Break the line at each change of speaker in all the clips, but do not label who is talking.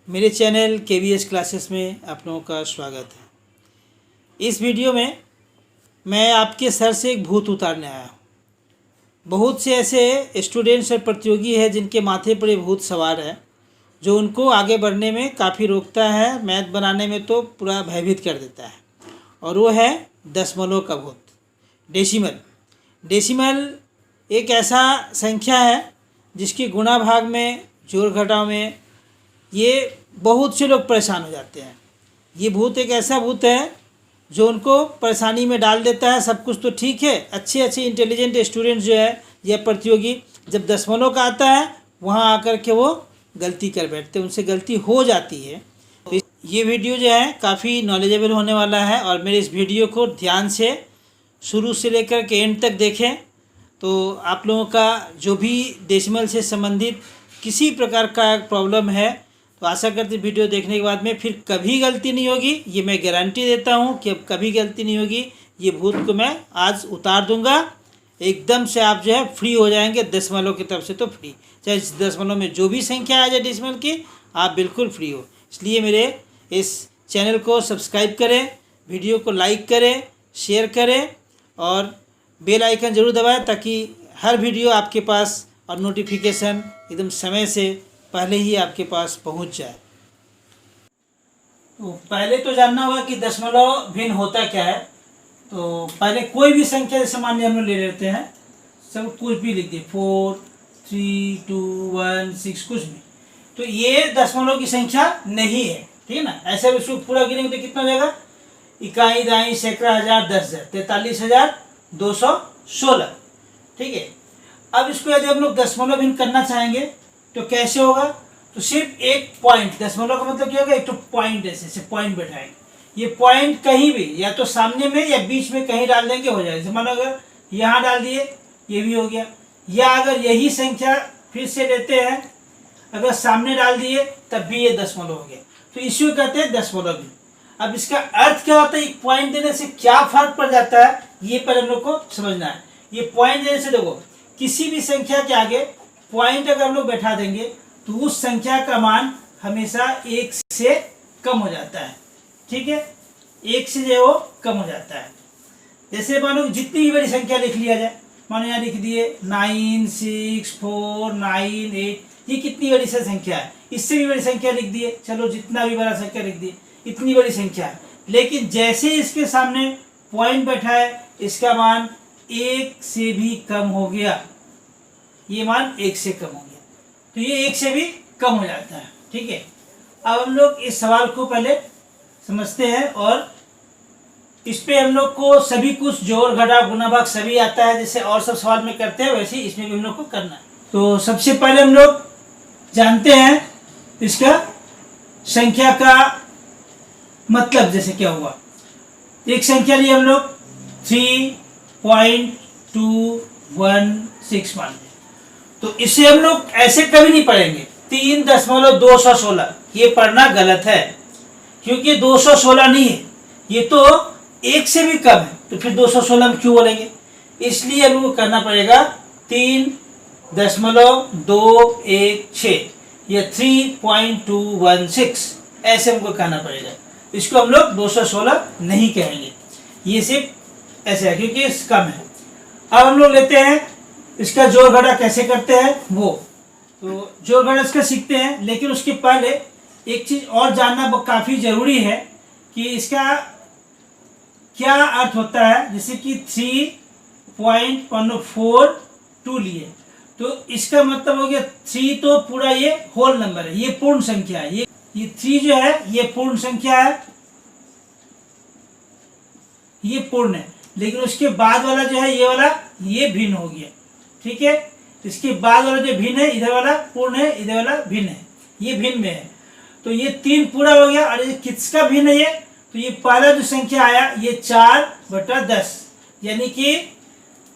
मेरे channel KVS classes में आप लोगों का स्वागत है। इस वीडियो में मैं आपके सर से एक भूत उतारने आया हूँ। बहुत से ऐसे स्टूडेंट्स और प्रतियोगी हैं जिनके माथे पर ये भूत सवार है, जो उनको आगे बढ़ने में काफ़ी रोकता है, मैथ बनाने में तो पूरा भयभीत कर देता है। और वो है दशमलव का भूत, डेसिमल। डेसिमल एक ऐसा संख्या है जिसकी गुणा भाग में, जोड़ घटाव में ये बहुत से लोग परेशान हो जाते हैं। ये भूत एक ऐसा भूत है जो उनको परेशानी में डाल देता है। सब कुछ तो ठीक है, अच्छे अच्छे इंटेलिजेंट स्टूडेंट्स जो है या प्रतियोगी, जब दशमलव का आता है वहाँ आकर के वो गलती कर बैठते हैं, उनसे गलती हो जाती है। तो ये वीडियो जो है काफ़ी नॉलेजेबल होने वाला है और मेरे इस वीडियो को ध्यान से शुरू से लेकर के एंड तक देखें तो आप लोगों का जो भी डेसिमल से संबंधित किसी प्रकार का प्रॉब्लम है तो आशा करते वीडियो देखने के बाद में फिर कभी गलती नहीं होगी। ये मैं गारंटी देता हूँ कि अब कभी गलती नहीं होगी। ये भूत को मैं आज उतार दूंगा, एकदम से आप जो है फ्री हो जाएंगे। दशमलव की तरफ से तो फ्री, चाहे इस दशमलव में जो भी संख्या आ जाए डेसिमल की, आप बिल्कुल फ्री हो। इसलिए मेरे इस चैनल को सब्सक्राइब करें, वीडियो को लाइक करें, शेयर करें और बेल आइकन ज़रूर दबाएं ताकि हर वीडियो आपके पास और नोटिफिकेशन एकदम समय से पहले ही आपके पास पहुंच जाए। तो पहले तो जानना होगा कि दशमलव भिन्न होता क्या है। तो पहले कोई भी संख्या जैसे मान लिया हम लोग ले लेते हैं, सब कुछ भी लिख दिए, 4, 3, 2, 1, 6 कुछ भी, तो ये दशमलव की संख्या नहीं है, ठीक है ना। ऐसे उसको पूरा गिनेंगे तो कितना हो जाएगा, इकाई, दाई, सैकड़ा, हज़ार, 10,000, 43,216, ठीक है। अब इसको यदि हम लोग दशमलव भिन्न करना चाहेंगे तो कैसे होगा, तो सिर्फ एक पॉइंट, दशमलव का मतलब क्या होगा, एक तो पॉइंट ऐसे पॉइंट बैठाएंगे। ये पॉइंट कहीं भी या तो सामने में या बीच में कहीं डाल देंगे, हो जाएगा। मानो अगर यहाँ डाल दिए ये भी हो गया, या अगर यही संख्या फिर से लेते हैं, अगर सामने डाल दिए तब भी ये दशमलव हो गया। तो इसी को कहते हैं दशमलव भी। अब इसका अर्थ क्या होता है, एक पॉइंट देने से क्या फर्क पड़ जाता है, ये पर हम लोग को समझना है। ये पॉइंट देने से देखो, किसी भी संख्या के आगे पॉइंट अगर हम लोग बैठा देंगे तो उस संख्या का मान हमेशा 1 से कम हो जाता है, ठीक है। 1 से जो है वो कम हो जाता है। जैसे मानो जितनी भी बड़ी संख्या लिख लिया जाए, मानो यहाँ लिख दिए 9, 6, 4, 9, 8, ये कितनी बड़ी संख्या है। इससे भी बड़ी संख्या लिख दिए, चलो जितना भी बड़ा संख्या लिख दिए, इतनी बड़ी संख्या है। लेकिन जैसे इसके सामने पॉइंट बैठा है, इसका मान 1 से भी कम हो गया, ये मान 1 से कम हो गया, तो ये 1 से भी कम हो जाता है, ठीक है। अब हम लोग इस सवाल को पहले समझते हैं और इस पे हम लोग को सभी कुछ जोड़ घटा गुणा भाग सभी आता है, जैसे और सब सवाल में करते हैं वैसे ही इसमें भी हम लोग को करना है। तो सबसे पहले हम लोग जानते हैं इसका संख्या का मतलब, जैसे क्या हुआ, एक संख्या ली हम लोग 3.216 मान, तो इसे हम लोग ऐसे कभी नहीं पढ़ेंगे 3.216, ये पढ़ना गलत है क्योंकि 216 नहीं है, ये तो 1 से भी कम है, तो फिर 216 में क्यों बोलेंगे। इसलिए हम लोग करना पड़ेगा 3.216 या 3.216, ऐसे हमको कहना पड़ेगा। इसको हम लोग 216 नहीं कहेंगे, ये सिर्फ ऐसे है क्योंकि इस कम है। अब हम लोग लेते हैं इसका जोड़ घटा कैसे करते हैं वो, तो जोड़ घटा इसका सीखते हैं। लेकिन उसके पहले एक चीज और जानना काफी जरूरी है कि इसका क्या अर्थ होता है। जैसे कि 3.142 लिए, तो इसका मतलब हो गया 3 तो पूरा ये होल नंबर है, ये पूर्ण संख्या है। ये 3 जो है ये पूर्ण संख्या है, ये पूर्ण है। लेकिन उसके बाद वाला जो है ये वाला, ये भिन्न हो गया, ठीक है। इसके बाद वाला जो भिन्न है, इधर वाला पूर्ण है, इधर वाला भिन्न है, ये भिन्न में है। तो ये 3 पूरा हो गया। और ये किसका भिन्न है ये, तो ये पहला जो संख्या आया ये 4/10, यानी कि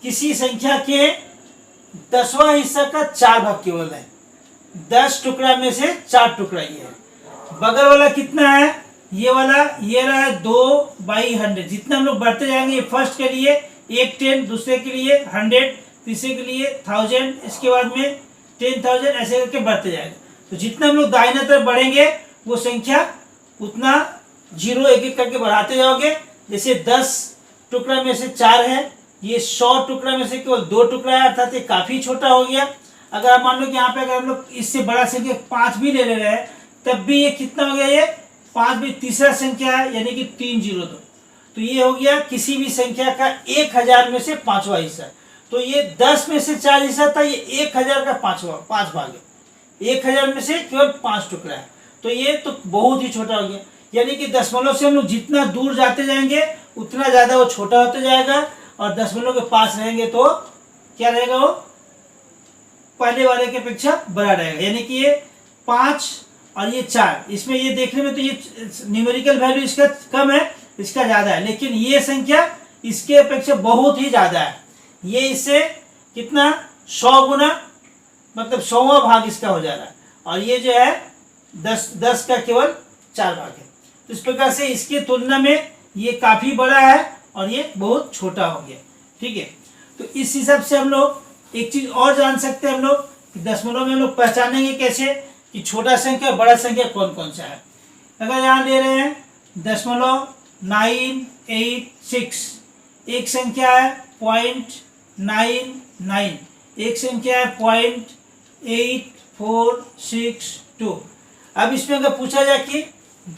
किसी संख्या के 10वां हिस्सा का 4 भाग केवल है। 10 टुकड़ा में से 4 टुकड़ा ये है। बगल वाला कितना है, ये वाला, ये रहा 2/100। जितना हम लोग बढ़ते जाएंगे, ये फर्स्ट के लिए 1 10, दूसरे के लिए 100, तीसरे के लिए 1000, इसके बाद में 10,000, ऐसे करके बढ़ते जाएगा। तो जितना हम लोग दाहिने तरफ बढ़ेंगे वो संख्या उतना जीरो एक एक करके बढ़ाते जाओगे। जैसे 10 टुकड़ा में से 4 है, ये 100 टुकड़ा में से केवल 2 टुकड़ा है, अर्थात ये काफ़ी छोटा हो गया। अगर आप मान लो कि यहाँ पे अगर हम लोग इससे बड़ा संख्या 5 भी ले रहे हैं, तब भी ये कितना हो गया, ये 5 भी तीसरा संख्या है, यानी कि 302। तो ये हो गया किसी भी संख्या का 1000 में से 5वां हिस्सा। तो ये 10 में से 4 हिस्सा था, ये 1000 का 5 भाग है। 1000 में से केवल 5 टुकड़ा है, तो ये तो बहुत ही छोटा हो गया। यानी कि दशमलव से हम लोग जितना दूर जाते जाएंगे उतना ज़्यादा वो छोटा होता जाएगा, और दशमलव के पास रहेंगे तो क्या रहेगा, वो पहले वाले की अपेक्षा बड़ा रहेगा। यानी कि ये 5 और ये 4, इसमें ये देखने में तो ये न्यूमेरिकल वैल्यू इसका कम है, इसका ज़्यादा है, लेकिन ये संख्या इसके अपेक्षा बहुत ही ज़्यादा है। ये इससे कितना 100 गुना, मतलब 100वां भाग इसका हो जा रहा है, और ये जो है 10 का केवल 4 भाग है। तो इस प्रकार से इसकी तुलना में ये काफ़ी बड़ा है और ये बहुत छोटा हो गया। ठीक है, तो इस हिसाब से हम लोग एक चीज़ और जान सकते हैं हम लोग कि दशमलव में हम लोग पहचानेंगे कैसे कि छोटा संख्या बड़ा संख्या कौन कौन सा है। अगर यहाँ ले रहे हैं 0.986, एक संख्या है 0.99, एक संख्या है 0.8462। अब इसमें अगर पूछा जाए कि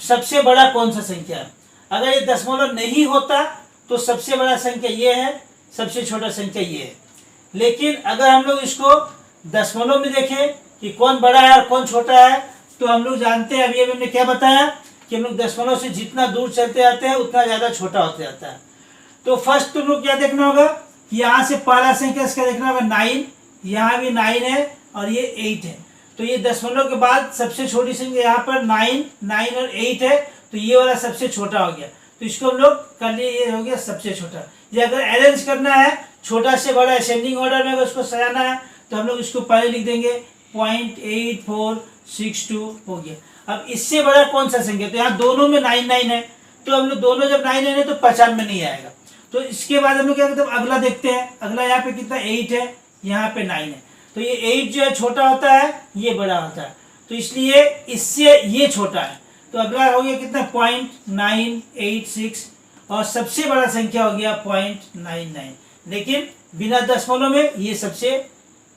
सबसे बड़ा कौन सा संख्या है, अगर ये दशमलव नहीं होता तो सबसे बड़ा संख्या ये है, सबसे छोटा संख्या ये है। लेकिन अगर हम लोग इसको दशमलव में देखें कि कौन बड़ा है और कौन छोटा है, तो हम लोग जानते हैं, अभी हमने क्या बताया कि हम लोग दशमलव से जितना दूर चलते जाते हैं उतना ज़्यादा छोटा होता जाता है। तो फर्स्ट तुम लोग क्या देखना होगा कि यहाँ से पहला संख्या इसका देखना होगा 9, यहाँ भी 9 है और ये 8 है। तो ये दशमलव के बाद सबसे छोटी संख्या यहाँ पर 9 और 8 है, तो ये वाला सबसे छोटा हो गया। तो इसको हम लोग कर लिए, ये हो गया सबसे छोटा। ये अगर अरेंज करना है छोटा से बड़ा असेंडिंग ऑर्डर में, अगर उसको सजाना है तो हम लोग इसको पहले लिख देंगे 0.8462 हो गया। अब इससे बड़ा कौन सा संख्या, तो यहाँ दोनों में 9 है, तो हम लोग दोनों जब 9 है तो 95 में नहीं आएगा। तो इसके बाद हम लोग क्या करते हैं, अगला देखते हैं। अगला यहाँ पे कितना 8 है, यहाँ पे 9 है, तो ये 8 जो है छोटा होता है, ये बड़ा होता है, तो इसलिए इससे ये छोटा है। तो अगला हो गया कितना 0.986, और सबसे बड़ा संख्या हो गया 0.99। लेकिन बिना दशमलव में ये सबसे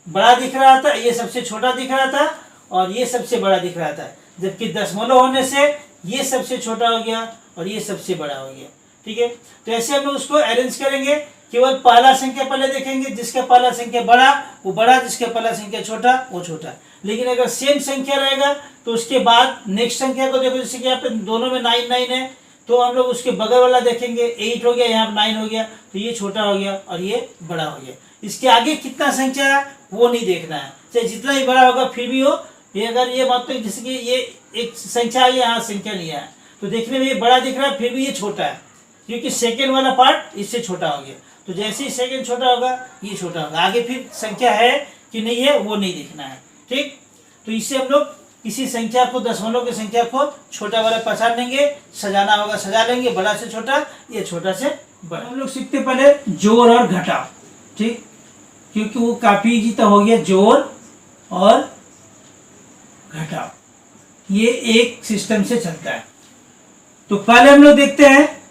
बड़ा दिख रहा था, ये सबसे छोटा दिख रहा था, और ये सबसे बड़ा दिख रहा था, जबकि दशमलव होने से ये सबसे छोटा हो गया और ये सबसे बड़ा हो गया। ठीक है, तो ऐसे हम लोग उसको अरेंज करेंगे। केवल पहला संख्या पहले देखेंगे, जिसका पहला संख्या बड़ा वो बड़ा, जिसका पहला संख्या छोटा वो छोटा। लेकिन अगर सेम संख्या रहेगा तो उसके बाद नेक्स्ट संख्या को देखो, जैसे कि यहाँ पे दोनों में 9 है, तो हम लोग उसके बगल वाला देखेंगे, 8 हो गया, यहाँ 9 हो गया, तो ये छोटा हो गया और ये बड़ा हो गया। इसके आगे कितना संख्या है वो नहीं देखना है, चाहे जितना ही बड़ा होगा फिर भी हो। ये अगर ये बात, तो जैसे कि ये एक संख्या है, यहाँ संख्या नहीं है, तो देखने में ये बड़ा दिख रहा है, फिर भी ये छोटा है, क्योंकि सेकेंड वाला पार्ट इससे छोटा हो गया। तो जैसे ही सेकेंड छोटा होगा ये छोटा होगा, आगे फिर संख्या है कि नहीं है वो नहीं देखना है। ठीक, तो इससे हम लोग किसी संख्या को, दशमलव की संख्या को छोटा वाला पहचान लेंगे, सजाना होगा सजा लेंगे, बड़ा से छोटा, ये छोटा से बड़ा। हम लोग सीखते पहले जोड़ और घटाव, ठीक, क्योंकि वो काफी इजी तो हो गया। जोड़ और घटाव ये एक सिस्टम से चलता है। तो पहले हम लोग देखते हैं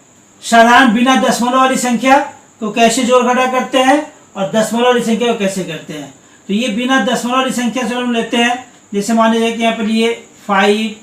साधारण बिना दशमलव वाली संख्या को कैसे जोड़ घटा करते हैं और दशमलव वाली संख्या को कैसे करते हैं। तो ये बिना दशमलव वाली संख्या से हम लेते हैं, जैसे मान लीजिए कि यहाँ पर लिए 5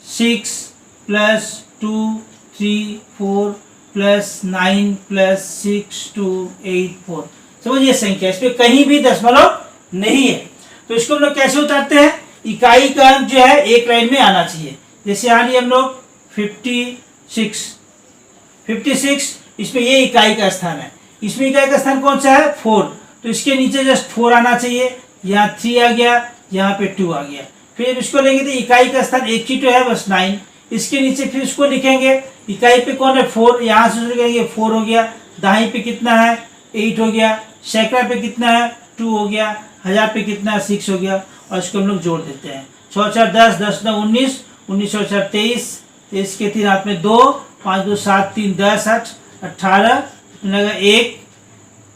6 + 2 3 4 + 9 + 6 2 8 4। समझिए संख्या, इस पर कहीं भी दशमलव नहीं है। तो इसको हम लोग कैसे उतारते हैं, इकाई का अंक जो है एक लाइन में आना चाहिए। जैसे यहाँ लिए हम लोग 56, इसमें ये इकाई का स्थान है, इसमें इकाई का स्थान कौन सा है 4, तो इसके नीचे जस्ट 4 आना चाहिए। यहाँ 3 आ गया, यहाँ पे 2 आ गया। फिर इसको लेंगे तो इकाई का स्थान एक ही तो है बस 9, इसके नीचे फिर इसको लिखेंगे, इकाई पे कौन है 4, यहाँ से लिखेंगे 4 हो गया, दहाई पे कितना है 8 हो गया, सैकड़ा पे कितना है 2 हो गया, हजार पे कितना है 6 हो गया, और इसको हम लोग जोड़ देते हैं। 6 4 10, 10 9 19, 19 6 4 23, इसके 3 हाथ में 2, 5 2 7 3 10 8 18 लगा 1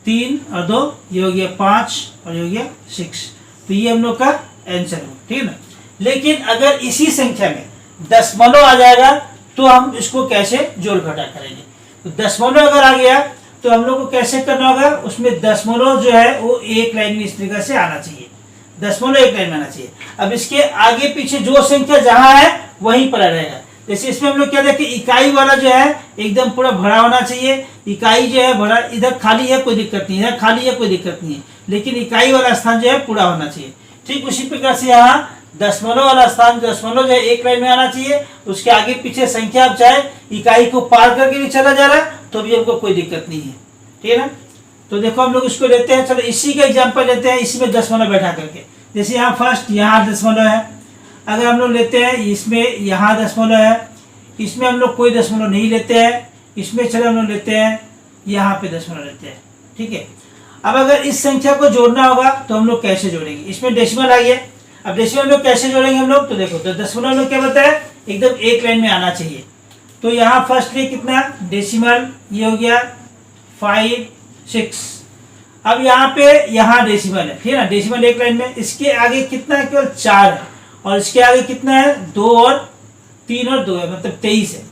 3 और 2, ये हो गया 5 और ये हो गया 6। तो ये हम लोग का आंसर हो, ठीक है ना। लेकिन अगर इसी संख्या में दशमलव आ जाएगा तो हम इसको कैसे जोड़ घटा करेंगे। तो दशमलव अगर आ गया तो हम लोग को कैसे करना होगा, उसमें दशमलव जो है वो एक लाइन में इस तरीके से आना चाहिए, दशमलव एक लाइन में आना चाहिए। अब इसके आगे पीछे जो संख्या जहां है वहीं पर रहेगा। जैसे इसमें हम लोग क्या देखें, इकाई वाला जो है एकदम पूरा भरा होना चाहिए, इकाई जो है भरा, इधर खाली है कोई दिक्कत नहीं है, खाली है कोई दिक्कत नहीं है, लेकिन इकाई वाला स्थान जो है पूरा होना चाहिए। ठीक उसी प्रकार से यहाँ दशमलव वाला स्थान, दशमलव जो है एक लाइन में आना चाहिए, उसके आगे पीछे संख्या आप चाहे इकाई को पार करके भी चला जा रहा है तो भी हमको कोई दिक्कत नहीं है। ठीक है ना। तो देखो हम लोग इसको लेते हैं, चलो इसी का एग्जाम्पल लेते हैं, इसी में दशमलव बैठा करके। जैसे यहाँ फर्स्ट यहाँ दशमलव है, अगर हम लोग लेते हैं इसमें यहाँ दशमलव है, इसमें हम लोग कोई दशमलव नहीं लेते हैं, इसमें चलो हम लोग लेते हैं यहाँ पे दशमलव लेते हैं। ठीक है। अब अगर इस संख्या को जोड़ना होगा तो हम लोग कैसे जोड़ेंगे, इसमें डेसिमल आ गया, अब डेसिमल लोग कैसे जोड़ेंगे हम लोग, तो देखो तो दशमलव लोग क्या बताया, एकदम एक लाइन में आना चाहिए। तो यहाँ फर्स्टली कितना डेसिमल, ये हो गया 5 6। अब यहाँ पे यहाँ डेसिमल है, ठीक है ना, डेसिमल एक लाइन में, इसके आगे कितना है, केवल 4 है, और इसके आगे कितना है 2 और 3 और 2 है, मतलब 23 है,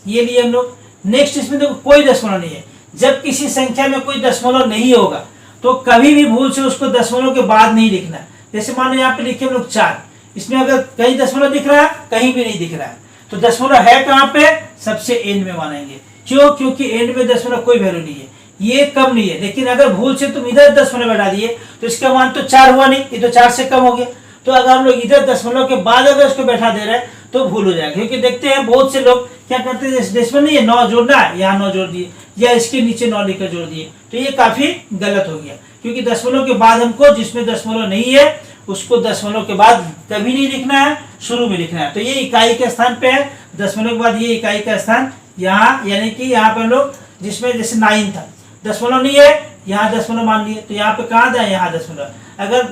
ये लिए हम लोग। नेक्स्ट इसमें देखो कोई दशमलव नहीं है। जब किसी संख्या में कोई दशमलव नहीं होगा तो कभी भी भूल से उसको दशमलव के बाद नहीं लिखना। जैसे मान लो यहाँ पे लिखे हम लोग 4, इसमें अगर कहीं दशमलव दिख रहा है, कहीं भी नहीं दिख रहा है, तो दशमलव है कहाँ पे, सबसे एंड में मानेंगे। क्यों, क्योंकि एंड में दशमलव कोई वैल्यू नहीं है, ये कम नहीं है। लेकिन अगर भूल से तुम इधर दशमलव बैठा दिए तो इसका मान तो 4 हुआ नहीं, ये तो 4 से कम हो गया। तो अगर हम लोग इधर दशमलव के बाद अगर इसको बैठा दे रहे हैं तो भूल हो जाएगा। क्योंकि देखते हैं बहुत से लोग क्या करते हैं, डेसिमल नहीं है 9 जोड़ना है, यहाँ 9 जोड़ दिए, या इसके नीचे 9 लिखकर जोड़ दिए, तो ये काफी गलत हो गया। क्योंकि दशमलव के बाद हमको जिसमें दशमलव नहीं है उसको दशमलव के बाद कभी नहीं लिखना है, शुरू में लिखना है। तो ये इकाई के स्थान पे है, दशमलव के बाद ये इकाई का स्थान यहाँ, यानी कि यहाँ पे हम लोग जिसमें जैसे 9 था, दशमलव नहीं है, यहाँ दशमलव मान लिए, तो यहाँ पे कहाँ था, यहाँ दशमलव। अगर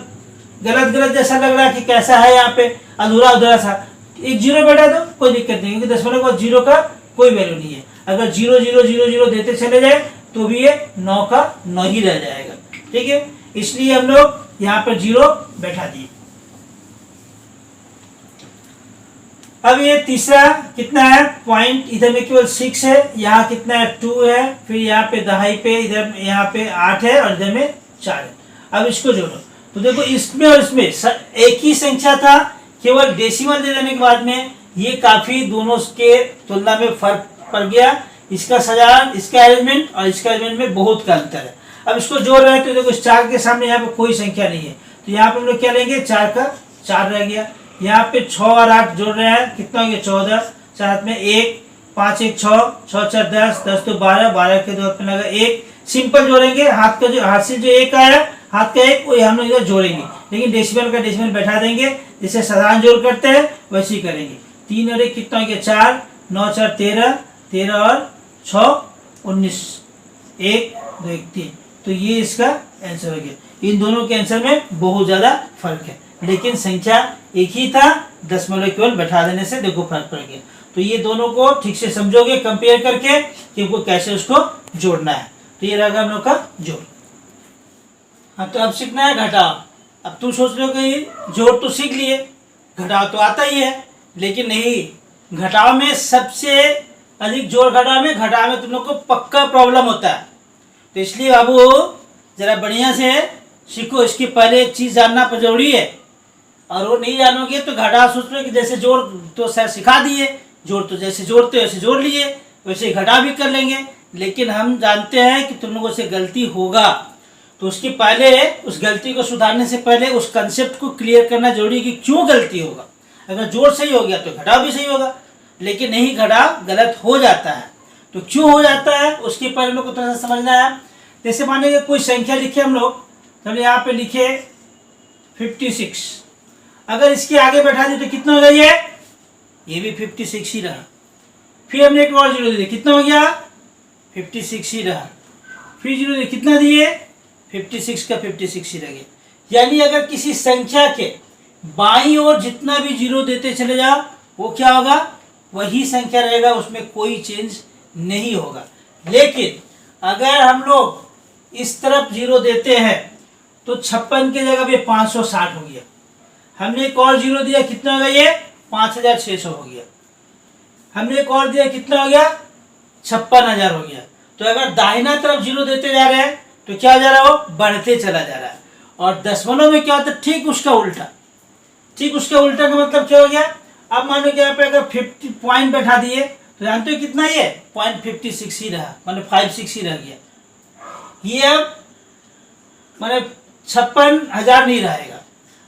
गलत गलत जैसा लग रहा है कि कैसा है, यहाँ पे अधूरा अधूरा सा, एक 0 बैठा दो, कोई दिक्कत नहीं, क्योंकि दशमलव के बाद 0 का कोई वैल्यू नहीं है। अगर 0 0 0 0 देते चले जाए तो भी ये 9 का 9 ही रह जाएगा। ठीक है, इसलिए हम लोग यहाँ पर 0 बैठा दिए। अब ये तीसरा कितना है पॉइंट, इधर में केवल 6 है, यहाँ कितना है 2 है, फिर यहाँ पे दहाई पे इधर यहाँ पे 8 है और इधर में 4 है। अब इसको जोड़ो तो देखो इसमें और इसमें एक ही संख्या था, केवल डेसिमल दे देने के बाद में ये काफी दोनों के तुलना में फर्क पड़ गया। इसका सजान, इसका अरेंजमेंट और इसका अरेंजमेंट में बहुत का अंतर है। अब इसको जोड़ रहे हैं तो देखो इस 4 के सामने यहाँ पे कोई संख्या नहीं है, तो यहाँ पे हम लोग क्या लेंगे, 4 का 4 रह गया। यहाँ पे 6 और 8 जोड़ रहे हैं, कितना हो गया 14, साथ में 1 5 1 6 6 4 10 10 तो 12 12 के दो पे लगा 1, सिंपल जोड़ेंगे, हाथ का जो हाथ से जो 1 आया, हाथ का 1 वो हम लोग इधर जोड़ेंगे, लेकिन डेसिमल का डेसिमल बैठा देंगे, जैसे साधारण जोड़ करते हैं वैसे ही करेंगे। 3 और 1 कितना हो गया 4, 9 4 13, 13 और 6 19, 1 2 1 3, तो ये इसका आंसर हो गया। इन दोनों के आंसर में बहुत ज्यादा फर्क है, लेकिन संख्या एक ही था, दशमलव केवल बैठा देने से देखो फर्क पड़ गया। तो ये दोनों को ठीक से समझोगे कंपेयर करके कि उनको कैसे उसको जोड़ना है। तो ये रहेगा हम लोग का जोड़। हाँ, तो अब सीखना है घटाव। अब तुम सोच रहे हो कि जोड़ तो सीख लिए, घटाव तो आता ही है, लेकिन नहीं, घटाव में सबसे अधिक जोड़ घटाव में तुम लोग को पक्का प्रॉब्लम होता है। तो इसलिए बाबू जरा बढ़िया से सीखो, इसकी पहले एक चीज़ जानना जरूरी है, और वो नहीं जानोगे तो घटाव सोच लो कि जैसे जोड़ तो सर सिखा दिए, जोड़ तो जैसे जोड़ते वैसे जोड़ लिए, वैसे घटाव भी कर लेंगे, लेकिन हम जानते हैं कि तुम लोगों से गलती होगा, तो उसके पहले उस गलती को सुधारने से पहले उस कंसेप्ट को क्लियर करना जरूरी है कि क्यों गलती होगा। अगर जोड़ सही हो गया तो घटाव भी सही होगा, लेकिन नहीं, घटाव गलत हो जाता है। तो क्यों हो जाता है उसके पहले हम लोग को थोड़ा सा समझना है। जैसे मानिए कोई संख्या लिखे हम लोग, तो यहाँ पे लिखे 56, अगर इसके आगे बैठा दिए तो कितना हो गया, ये भी 56 ही रहा। फिर हमने एक और 0 दे दिया, कितना हो गया 56 ही रहा। फिर 0 दिए, कितना दिए 56 का 56 ही रह गया। यानी अगर किसी संख्या के बाईं ओर जितना भी 0 देते चले जाओ वो क्या होगा, वही संख्या रहेगा, उसमें कोई चेंज नहीं होगा। लेकिन अगर हम लोग इस तरफ 0 देते हैं तो 56 की जगह पे 560 हो गया। हमने एक और 0 दिया, कितना हो गया, ये 5,600 हो गया। हमने एक और दिया, कितना हो गया? 56,000 हो गया। तो अगर दाहिना तरफ 0 देते जा रहे हैं तो क्या हो जा रहा है? वो बढ़ते चला जा रहा है। और दशमलव में क्या होता है? ठीक उसका उल्टा। ठीक उसका उल्टा का मतलब क्या हो गया? अब मान लो कि यहाँ पे अगर 50 पॉइंट बैठा दिए तो जानते हो कितना ये 0.56 ही रहा, माने 56 ही रह गया। ये अब माने 56,000 नहीं रहेगा,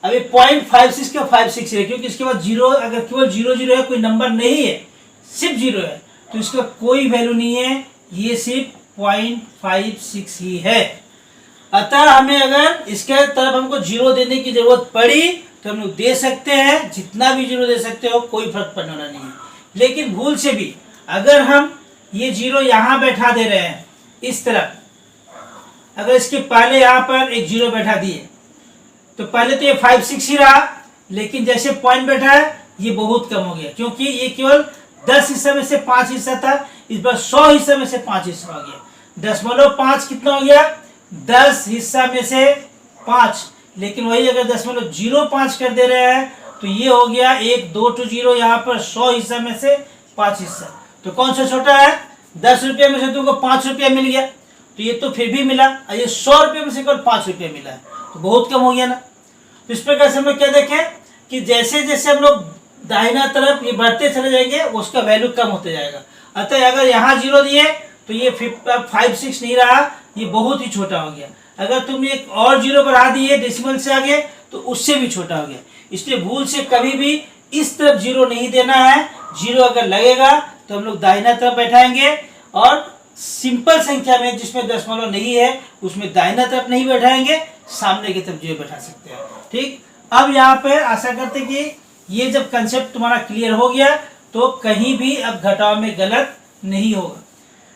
अभी 0.56 का 56 है, क्योंकि इसके बाद जीरो, अगर केवल 0 है, कोई नंबर नहीं है, सिर्फ 0 है, तो इसका कोई वैल्यू नहीं है, ये सिर्फ 0.56 ही है। अतः हमें अगर इसके तरफ हमको 0 देने की जरूरत पड़ी तो हम लोग दे सकते हैं, जितना भी 0 दे सकते हो, कोई फर्क पड़ने वाला नहीं है। लेकिन भूल से भी अगर हम ये 0 यहाँ बैठा दे रहे हैं इस तरफ, अगर इसके पहले यहाँ पर एक 0 बैठा दिए तो पहले तो ये 56 ही रहा, लेकिन जैसे पॉइंट बैठा है ये बहुत कम हो गया, क्योंकि ये केवल 10 हिस्से में से 5 हिस्सा था, इस बार 100 हिस्से में से 5 हिस्सा हो गया। 0.5 कितना हो गया? 10 हिस्सा में से 5। लेकिन वही अगर 0.05 कर दे रहे हैं तो ये हो गया 1 2 to 0, यहाँ पर 100 हिस्सा में से 5 हिस्सा। तो कौन सा छोटा है? 10 रुपये में से तुमको 5 रुपया मिल गया, तो ये तो फिर भी मिला, और ये 100 रुपये में से केवल 5 रुपये मिला है, तो बहुत कम हो गया ना। तो इस प्रकार से हम लोग क्या देखें कि जैसे जैसे हम लोग दाहिना तरफ ये बढ़ते चले जाएंगे उसका वैल्यू कम होते जाएगा। अतः अगर यहाँ 0 दिए तो ये 56 नहीं रहा, ये बहुत ही छोटा हो गया। अगर तुमने एक और 0 बढ़ा दिए डेसिमल से आगे तो उससे भी छोटा हो गया। इसलिए भूल से कभी भी इस तरफ 0 नहीं देना है। 0 अगर लगेगा तो हम लोग दाहिना तरफ बैठाएंगे, और सिंपल संख्या में जिसमें दशमलव नहीं है उसमें दाहिना तरफ नहीं बैठाएंगे, सामने की तरफ 0 बैठा सकते हैं। ठीक, अब यहाँ पे आशा करते कि ये जब कंसेप्ट तुम्हारा क्लियर हो गया तो कहीं भी अब घटाव में गलत नहीं होगा।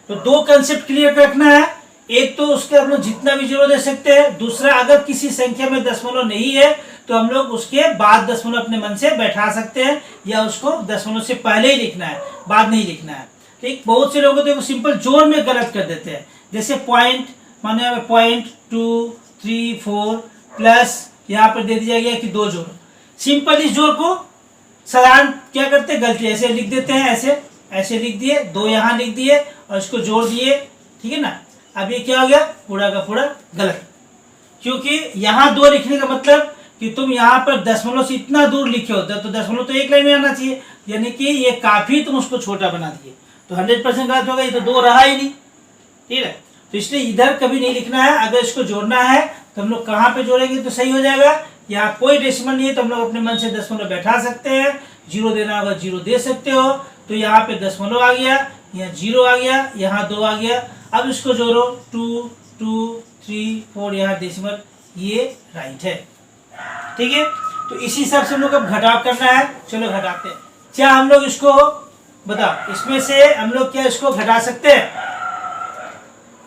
तो 2 कंसेप्ट क्लियर रखना है, एक तो उसके हम लोग जितना भी 0 दे सकते हैं, दूसरा अगर किसी संख्या में दशमलव नहीं है तो हम लोग उसके बाद दशमलव अपने मन से बैठा सकते हैं, या उसको दशमलव से पहले ही लिखना है, बाद नहीं लिखना है। ठीक, बहुत से लोग तो सिंपल जोड़ में गलत कर देते हैं, जैसे पॉइंट माने 0.234 प्लस यहाँ पर दे दिया गया कि 2 जोड़। सिंपल इस जोड़ को साधारण क्या करते हैं, गलती ऐसे लिख देते हैं, ऐसे लिख दिए, 2 यहाँ लिख दिए और इसको जोड़ दिए, ठीक है ना। अब ये क्या हो गया? पूरा का पूरा गलत, क्योंकि यहाँ 2 लिखने का मतलब कि तुम यहाँ पर दशमलव से इतना दूर लिखे हो, तो दशमलव तो एक लाइन में आना चाहिए, यानी कि ये काफी तुम उसको छोटा बना दिए, तो 100% गलत होगा, ये तो 2 रहा ही नहीं, ठीक है। तो इसलिए इधर कभी नहीं लिखना है। अगर इसको जोड़ना है तो हम लोग कहाँ पे जोड़ेंगे तो सही हो जाएगा? यहाँ कोई डेसिमल नहीं है तो हम लोग अपने मन से दशमलव बैठा सकते हैं। 0 देना होगा 0 दे सकते हो, तो यहाँ पे दशमलव आ गया, यहाँ 0 आ गया, यहाँ 2 आ गया। अब इसको जोड़ो 2 2 3 4, यहाँ डेसिमल, ये राइट है, ठीक है। तो इसी हिसाब से हम लोग अब घटाव करना है। चलो घटाते हैं। क्या हम लोग इसको बताओ, इसमें से हम लोग क्या इसको घटा सकते हैं?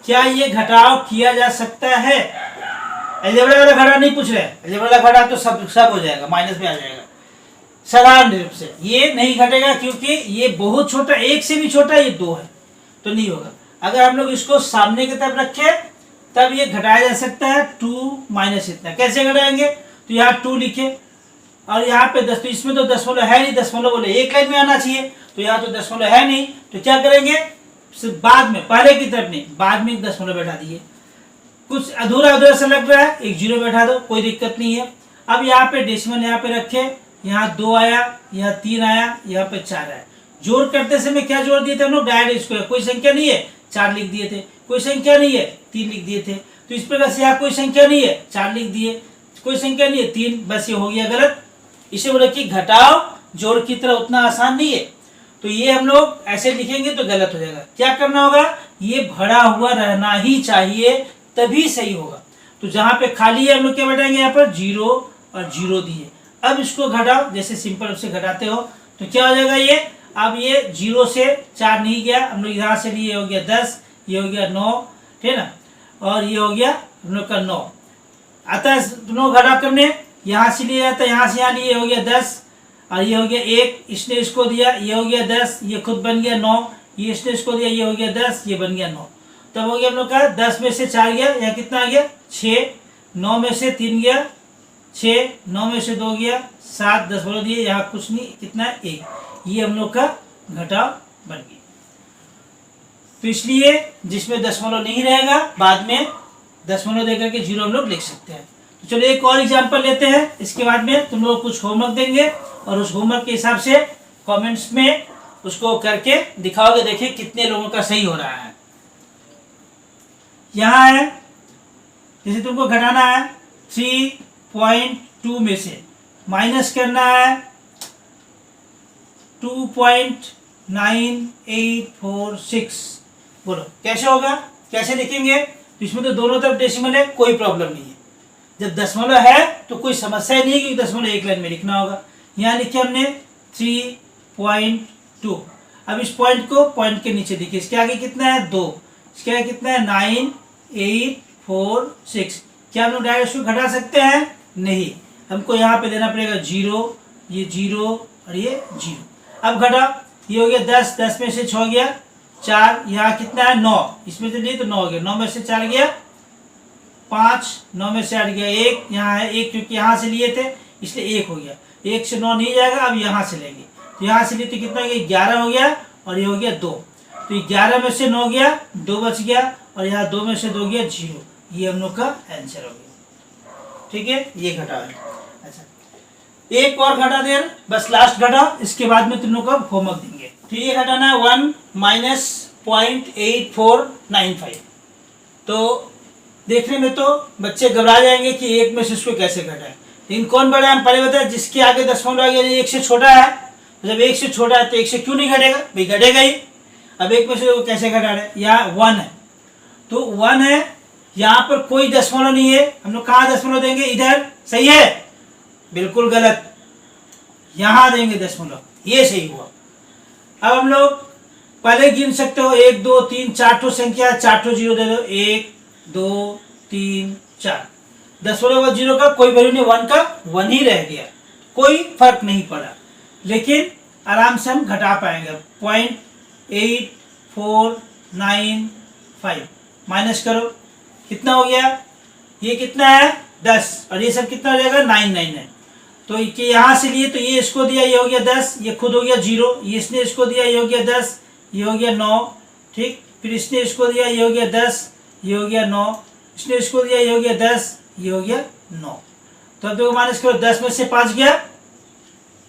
क्या ये घटाव किया जा सकता है? अलजेब्रा वाला घटाव नहीं पूछ रहे, अलजेब्रा वाला घटाव तो सब हो जाएगा, माइनस में आ जाएगा। साधारण रूप से ये नहीं घटेगा, क्योंकि ये बहुत छोटा, 1 से भी छोटा ये 2 है, तो नहीं होगा। अगर हम लोग इसको सामने की तरफ रखें तब ये घटाया जा सकता है 2 माइनस इतना। कैसे घटाएंगे? तो यहाँ 2 लिखे और यहाँ पे 10, तो इसमें तो दशमलव है नहीं, दशमलव बोले एक लाइन में आना चाहिए, तो यहाँ तो दशमलव है नहीं, तो क्या करेंगे? सिर्फ बाद में, पहले की तरफ नहीं, बाद में एक दशमलव बैठा दिए। कुछ अधूरा अधूरा सा लग रहा है, एक 0 बैठा दो, कोई दिक्कत नहीं है। अब यहाँ पे डेसिमल यहाँ पे रखे, यहाँ 2 आया, यहाँ 3 आया, यहाँ पे 4 आया। जोड़ करते समय क्या जोड़ दिए थे हम लोग? डायरेक्ट स्क्वायर, कोई संख्या नहीं है 4 लिख दिए थे, कोई संख्या नहीं है 3 लिख दिए थे। तो इस प्रकार से यहाँ कोई संख्या नहीं है 4 लिख दिए, कोई संख्या नहीं है 3, बस ये हो गया गलत। इसे बोले कि घटाव जोड़ की तरह उतना आसान नहीं है, तो ये हम लोग ऐसे लिखेंगे तो गलत हो जाएगा। क्या करना होगा? ये भरा हुआ रहना ही चाहिए, तभी सही होगा। तो जहां पे खाली है हम लोग क्या बैठाएंगे? यहाँ पर 0 और 0 दिए। अब इसको घटाओ, जैसे सिंपल से घटाते हो तो क्या हो जाएगा? ये अब ये 0 से 4 नहीं गया, हम लोग यहाँ से लिए हो गया 10, ये हो गया 9, ठीक है ना, और ये हो गया हम लोग का 9। अतः दोनों घटाव करने यहाँ से लिए जाता है, यहाँ से यहाँ लिए हो गया 10, और ये हो गया 1, इसने इसको दिया, ये हो गया 10, ये खुद बन गया 9, ये इसने इसको दिया, ये हो गया 10, ये बन गया 9। तब हो गया हम लोग का 10 में से 4 गया, यहाँ कितना आ गया? 6, 9 में से 3 गया 6, 9 में से 2 गया 7, 10 बोलो दिए, यहाँ कुछ नहीं, कितना है 1। ये हम लोग का घटाव बन गया। तो इसलिए जिसमें दशमलव नहीं रहेगा बाद में दशमलव देकर के 0 हम लोग लिख सकते हैं। तो चलो एक और एग्जाम्पल लेते हैं, इसके बाद में तुम लोग कुछ होमवर्क देंगे और उस होमवर्क के हिसाब से कमेंट्स में उसको करके दिखाओगे, देखिए कितने लोगों का सही हो रहा है। यहाँ है जैसे तुमको घटाना है 3.2 में से माइनस करना है 2.9846। बोलो कैसे होगा, कैसे लिखेंगे? तो इसमें तो दोनों तरफ डेसिमल है, कोई प्रॉब्लम नहीं है। जब दशमलव है तो कोई समस्या ही नहीं है कि दशमलव एक लाइन में लिखना होगा। यहाँ लिखे हमने 3.2। अब इस पॉइंट को पॉइंट के नीचे देखिए, इसके आगे कितना है 2, इसके आगे कितना है 9846। क्या हम लोग डायरेक्ट इसको घटा सकते हैं? नहीं, हमको यहाँ पे देना पड़ेगा 0, ये 0 और ये 0। अब घटा, ये हो गया 10, 10 में से 6 गया 4, यहाँ कितना है 9, इसमें से नहीं तो 9 हो गया, 9 में से 4 गया 5, 9 में से 8 गया 1, यहाँ है 1 क्योंकि यहाँ से लिए थे इसलिए 1 हो गया। 1 से 9 नहीं जाएगा, अब यहाँ से लेंगे तो यहाँ से लिए तो कितना हो गया 11 हो गया और ये हो गया 2। तो 11 में से 9 गया, 2 बच गया और यहाँ 2 में से 2 गया 0। ये हम लोग का आंसर हो गया। ठीक है, ये घटा है। अच्छा, एक और घटा देर, बस लास्ट घटा, इसके बाद में तुम लोग का होमवर्क देंगे। तो ये घटाना है 1 माइनस 0.8495। तो देखने में तो बच्चे घबरा जाएंगे कि 1 में से इसको कैसे घटाएं, लेकिन कौन बड़ा है हम पहले बताए, जिसके आगे दशमलव आ गया 1 से छोटा है। तो जब 1 से छोटा है तो 1 से क्यों नहीं घटेगा भाई, घटेगा ही। अब 1 में से कैसे घटा रहे, यहाँ 1 है तो 1 है, यहाँ पर कोई दशमलव नहीं है, हम लोग कहाँ दशमलव देंगे, इधर। सही है? बिल्कुल गलत, यहाँ देंगे दशमलव, ये सही हुआ। अब हम लोग पहले गिन सकते हो 1 2 3 4 ठो संख्या, 4 ठो 0 दे दो, 1 2 3 4। दशमलव का 0 का कोई वैल्यू नहीं, 1 का 1 ही रह गया, कोई फर्क नहीं पड़ा। लेकिन आराम से हम घटा पाएंगे। 0.8495 माइनस करो, कितना हो गया, ये कितना है 10 और ये सब कितना हो जाएगा 99 है। तो यहाँ से लिए तो ये इसको दिया, ये हो गया 10, ये खुद हो गया 0, ये इसने इसको दिया, ये हो गया 10, ये हो गया 9। ठीक, फिर इसने इसको दिया, ये हो गया 10, ये हो गया 9, इसने इसको दिया, ये हो गया 10, ये हो गया 9। तो अब देखो माइनस करो, 10 में से 5 गया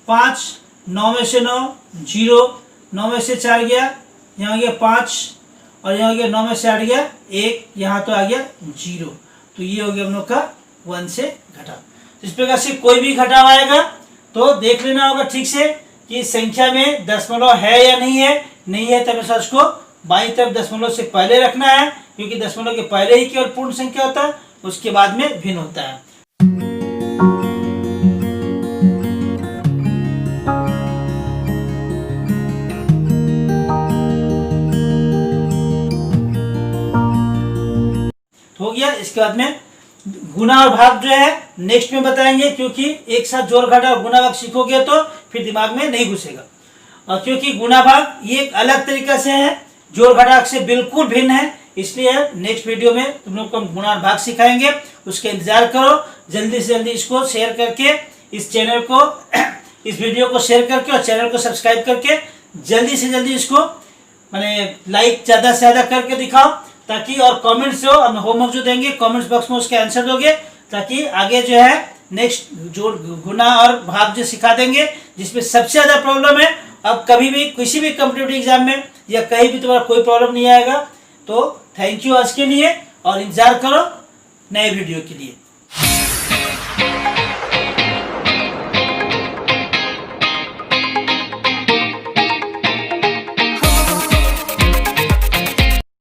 5, 9 में से 9 0, 9 में से 4 गया, यहाँ हो गया 5 और यहाँ हो गया 9 में से 8 गया 1, यहाँ तो आ गया 0। तो ये हो गया हम लोग का 1 से घटाव। इस प्रकार से कोई भी घटाव आएगा तो देख लेना होगा ठीक से कि संख्या में दशमलव है या नहीं है। नहीं है तो हमेशा उसको बाईं तरफ दशमलव से पहले रखना है, क्योंकि दशमलव के पहले ही केवल पूर्ण संख्या होता है, उसके बाद में भिन्न होता है। हो गया। इसके बाद में गुना और भाग जो है नेक्स्ट में बताएंगे, क्योंकि एक साथ जोड़ घटा और गुना भाग सीखोगे तो फिर दिमाग में नहीं घुसेगा। और क्योंकि गुना भाग ये एक अलग तरीका से है, जोड़ घटाव से बिल्कुल भिन्न है, इसलिए नेक्स्ट वीडियो में तुम लोग को हम गुना और भाग सिखाएंगे। उसका इंतजार करो, जल्दी से जल्दी इसको शेयर करके इस चैनल को इस वीडियो को शेयर करके और चैनल को सब्सक्राइब करके जल्दी से जल्दी इसको मैंने लाइक ज़्यादा से ज़्यादा करके दिखाओ, ताकि और कमेंट्स जो हम होमवर्क जो देंगे कमेंट्स बॉक्स में उसके आंसर दोगे, ताकि आगे जो है नेक्स्ट जो गुना और भाग जो सिखा देंगे, जिसमें सबसे ज़्यादा प्रॉब्लम है। अब कभी भी किसी भी कॉम्पिटिटिव एग्जाम में या कहीं भी तुम्हारा कोई प्रॉब्लम नहीं आएगा। तो थैंक यू आज के लिए और इंतजार करो नए वीडियो के लिए।